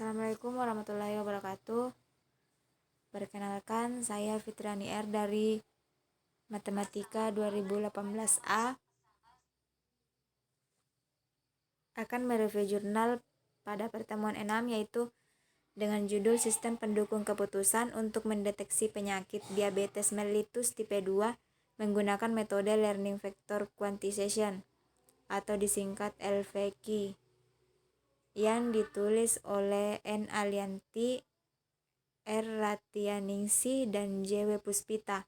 Assalamualaikum warahmatullahi wabarakatuh. Perkenalkan, saya Fitriani R dari Matematika 2018A akan mereview jurnal pada pertemuan 6, yaitu dengan judul Sistem Pendukung Keputusan untuk Mendeteksi Penyakit Diabetes Mellitus Tipe 2 menggunakan metode Learning Factor Quantization atau disingkat LVQ, yang ditulis oleh N. Alianti, R. Ratianingsih, dan J.W. Puspita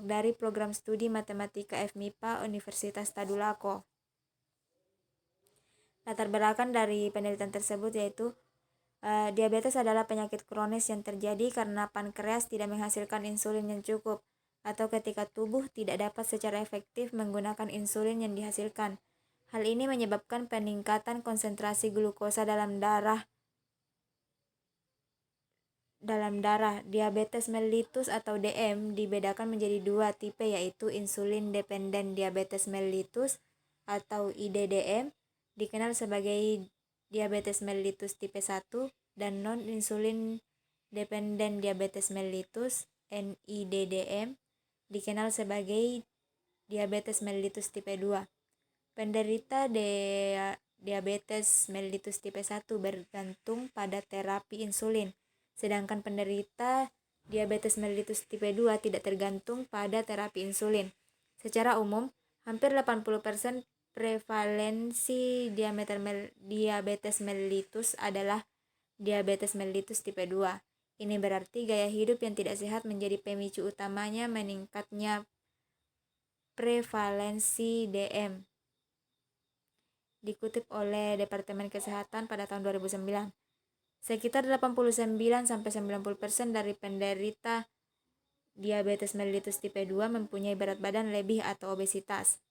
dari Program Studi Matematika FMIPA Universitas Tadulako. Latar belakang dari penelitian tersebut yaitu diabetes adalah penyakit kronis yang terjadi karena pankreas tidak menghasilkan insulin yang cukup, atau ketika tubuh tidak dapat secara efektif menggunakan insulin yang dihasilkan. Hal ini menyebabkan peningkatan konsentrasi glukosa dalam darah. Diabetes mellitus atau DM dibedakan menjadi dua tipe, yaitu insulin dependent diabetes mellitus atau IDDM, dikenal sebagai diabetes mellitus tipe 1, dan non-insulin dependent diabetes mellitus NIDDM, dikenal sebagai diabetes mellitus tipe 2. Penderita diabetes mellitus tipe 1 bergantung pada terapi insulin, sedangkan penderita diabetes mellitus tipe 2 tidak tergantung pada terapi insulin. Secara umum, hampir 80% prevalensi diabetes mellitus adalah diabetes mellitus tipe 2. Ini berarti gaya hidup yang tidak sehat menjadi pemicu utamanya meningkatnya prevalensi DM. Dikutip oleh Departemen Kesehatan pada tahun 2009. Sekitar 89-90% dari penderita diabetes mellitus tipe 2 mempunyai berat badan lebih atau obesitas.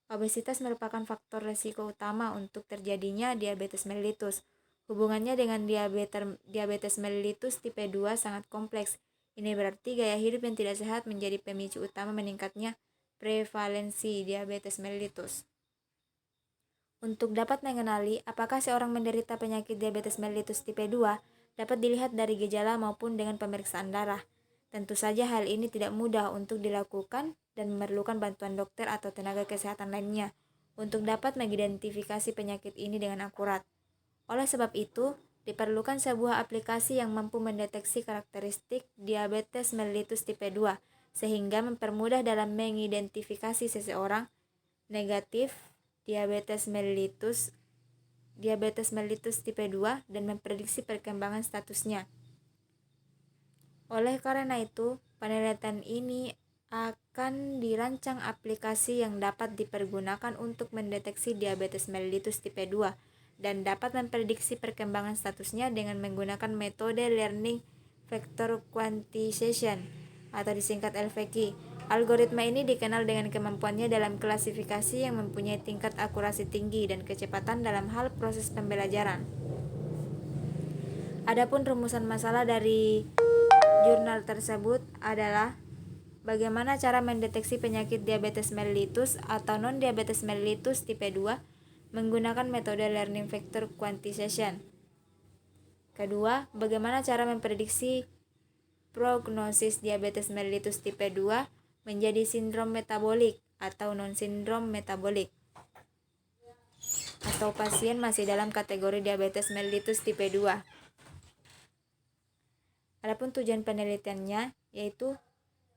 Obesitas merupakan faktor risiko utama untuk terjadinya diabetes mellitus. Hubungannya dengan diabetes mellitus tipe 2 sangat kompleks. Ini berarti gaya hidup yang tidak sehat menjadi pemicu utama meningkatnya prevalensi diabetes mellitus. Untuk dapat mengenali apakah seorang menderita penyakit diabetes mellitus tipe 2, dapat dilihat dari gejala maupun dengan pemeriksaan darah. Tentu saja hal ini tidak mudah untuk dilakukan dan memerlukan bantuan dokter atau tenaga kesehatan lainnya untuk dapat mengidentifikasi penyakit ini dengan akurat. Oleh sebab itu, diperlukan sebuah aplikasi yang mampu mendeteksi karakteristik diabetes mellitus tipe 2, sehingga mempermudah dalam mengidentifikasi seseorang negatif diabetes mellitus tipe 2 dan memprediksi perkembangan statusnya. Oleh karena itu, penelitian ini akan dirancang aplikasi yang dapat dipergunakan untuk mendeteksi diabetes mellitus tipe 2 dan dapat memprediksi perkembangan statusnya dengan menggunakan metode Learning Factor Quantization atau disingkat LVQ. Algoritma ini dikenal dengan kemampuannya dalam klasifikasi yang mempunyai tingkat akurasi tinggi dan kecepatan dalam hal proses pembelajaran. Adapun rumusan masalah dari jurnal tersebut adalah bagaimana cara mendeteksi penyakit diabetes mellitus atau non-diabetes mellitus tipe 2 menggunakan metode Learning Factor Quantization. Kedua, bagaimana cara memprediksi prognosis diabetes mellitus tipe 2 menjadi sindrom metabolik atau non-sindrom metabolik, atau pasien masih dalam kategori diabetes mellitus tipe 2. Adapun tujuan penelitiannya yaitu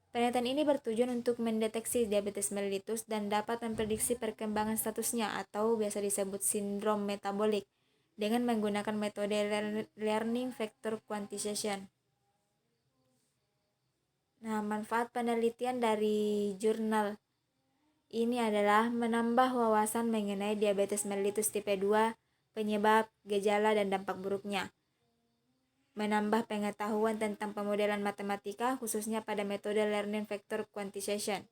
penelitian ini bertujuan untuk mendeteksi diabetes mellitus dan dapat memprediksi perkembangan statusnya atau biasa disebut sindrom metabolik dengan menggunakan metode Learning Factor Quantization. Nah, manfaat penelitian dari jurnal ini adalah menambah wawasan mengenai diabetes mellitus tipe 2, penyebab, gejala, dan dampak buruknya. Menambah pengetahuan tentang pemodelan matematika khususnya pada metode Learning Factor Quantization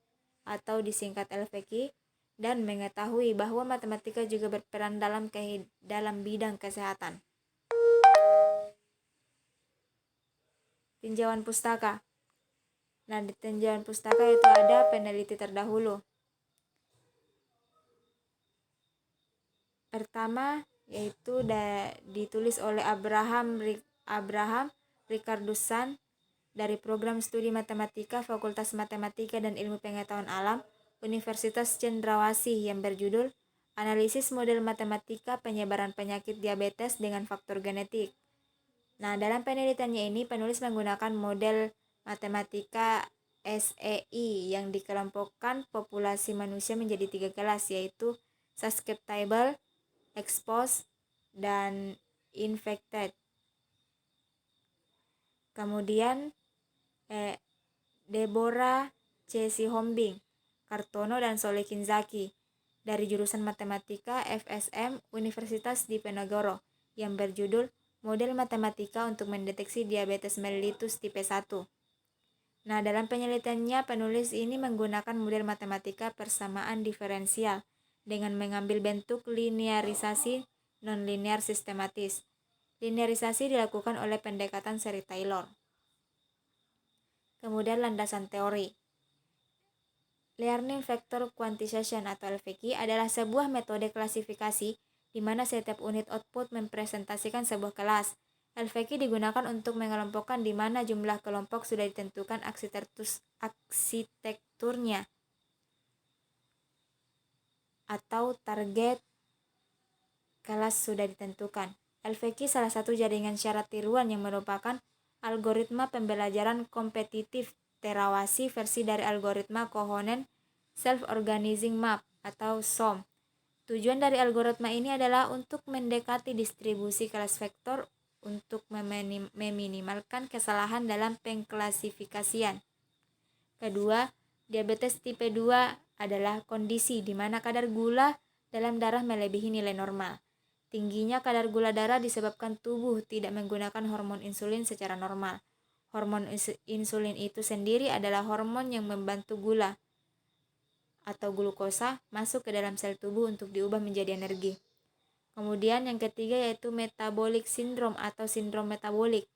atau disingkat LVQ, dan mengetahui bahwa matematika juga berperan dalam bidang kesehatan. Tinjauan pustaka. Nah, di tinjauan pustaka itu ada peneliti terdahulu. Pertama, yaitu ditulis oleh Abraham Ricardson dari Program Studi Matematika Fakultas Matematika dan Ilmu Pengetahuan Alam Universitas Cendrawasih yang berjudul Analisis Model Matematika Penyebaran Penyakit Diabetes dengan Faktor Genetik. Nah, dalam penelitiannya ini penulis menggunakan model matematika SEI yang dikelompokkan populasi manusia menjadi 3 kelas, yaitu susceptible, exposed, dan infected. Kemudian Deborah C. Sihombing, Kartono, dan Solekin Zaki dari jurusan Matematika FSM Universitas Diponegoro yang berjudul Model Matematika untuk Mendeteksi Diabetes Mellitus Tipe 1. Nah, dalam penelitiannya penulis ini menggunakan model matematika persamaan diferensial dengan mengambil bentuk linearisasi nonlinear sistematis. Linearisasi dilakukan oleh pendekatan seri Taylor. Kemudian landasan teori. Learning Vector Quantization atau LVQ adalah sebuah metode klasifikasi di mana setiap unit output mempresentasikan sebuah kelas. LVQ digunakan untuk mengelompokkan di mana jumlah kelompok sudah ditentukan arsitekturnya atau target kelas sudah ditentukan. LVQ salah satu jaringan syarat tiruan yang merupakan algoritma pembelajaran kompetitif terawasi versi dari algoritma Cohen Self-Organizing Map atau SOM. Tujuan dari algoritma ini adalah untuk mendekati distribusi kelas vektor untuk meminimalkan kesalahan dalam pengklasifikasian. Kedua, diabetes tipe 2 adalah kondisi di mana kadar gula dalam darah melebihi nilai normal. Tingginya kadar gula darah disebabkan tubuh tidak menggunakan hormon insulin secara normal. Hormon insulin itu sendiri adalah hormon yang membantu gula atau glukosa masuk ke dalam sel tubuh untuk diubah menjadi energi. Kemudian yang ketiga yaitu metabolic syndrome atau sindrom metabolik.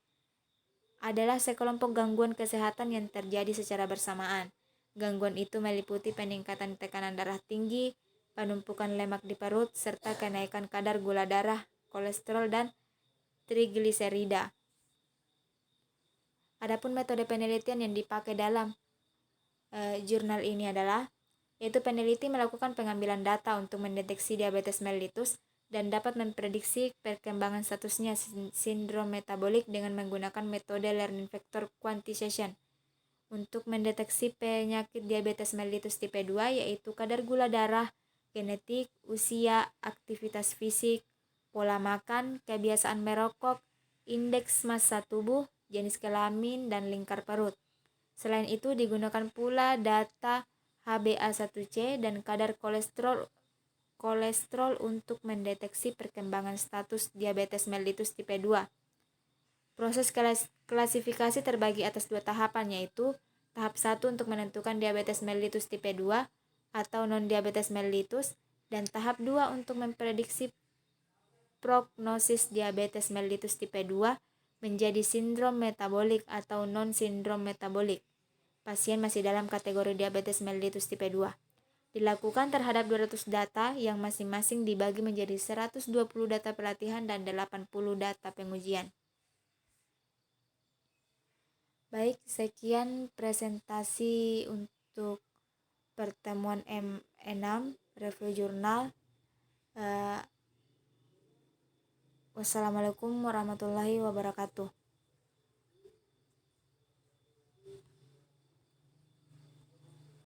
Adalah sekelompok gangguan kesehatan yang terjadi secara bersamaan. Gangguan itu meliputi peningkatan tekanan darah tinggi, penumpukan lemak di perut, serta kenaikan kadar gula darah, kolesterol, dan trigliserida. Adapun metode penelitian yang dipakai dalam jurnal ini adalah yaitu peneliti melakukan pengambilan data untuk mendeteksi diabetes mellitus dan dapat memprediksi perkembangan statusnya sindrom metabolik dengan menggunakan metode learning vector quantization. Untuk mendeteksi penyakit diabetes mellitus tipe 2 yaitu kadar gula darah, genetik, usia, aktivitas fisik, pola makan, kebiasaan merokok, indeks massa tubuh, jenis kelamin, dan lingkar perut. Selain itu digunakan pula data HbA1c dan kadar kolesterol untuk mendeteksi perkembangan status diabetes mellitus tipe 2. Proses klasifikasi terbagi atas 2 tahapan yaitu tahap 1 untuk menentukan diabetes mellitus tipe 2 atau non-diabetes mellitus dan tahap 2 untuk memprediksi prognosis diabetes mellitus tipe 2 menjadi sindrom metabolik atau non-sindrom metabolik. Pasien masih dalam kategori diabetes mellitus tipe 2. Dilakukan terhadap 200 data yang masing-masing dibagi menjadi 120 data pelatihan dan 80 data pengujian. Baik, sekian presentasi untuk pertemuan M6 review jurnal. Wassalamualaikum warahmatullahi wabarakatuh.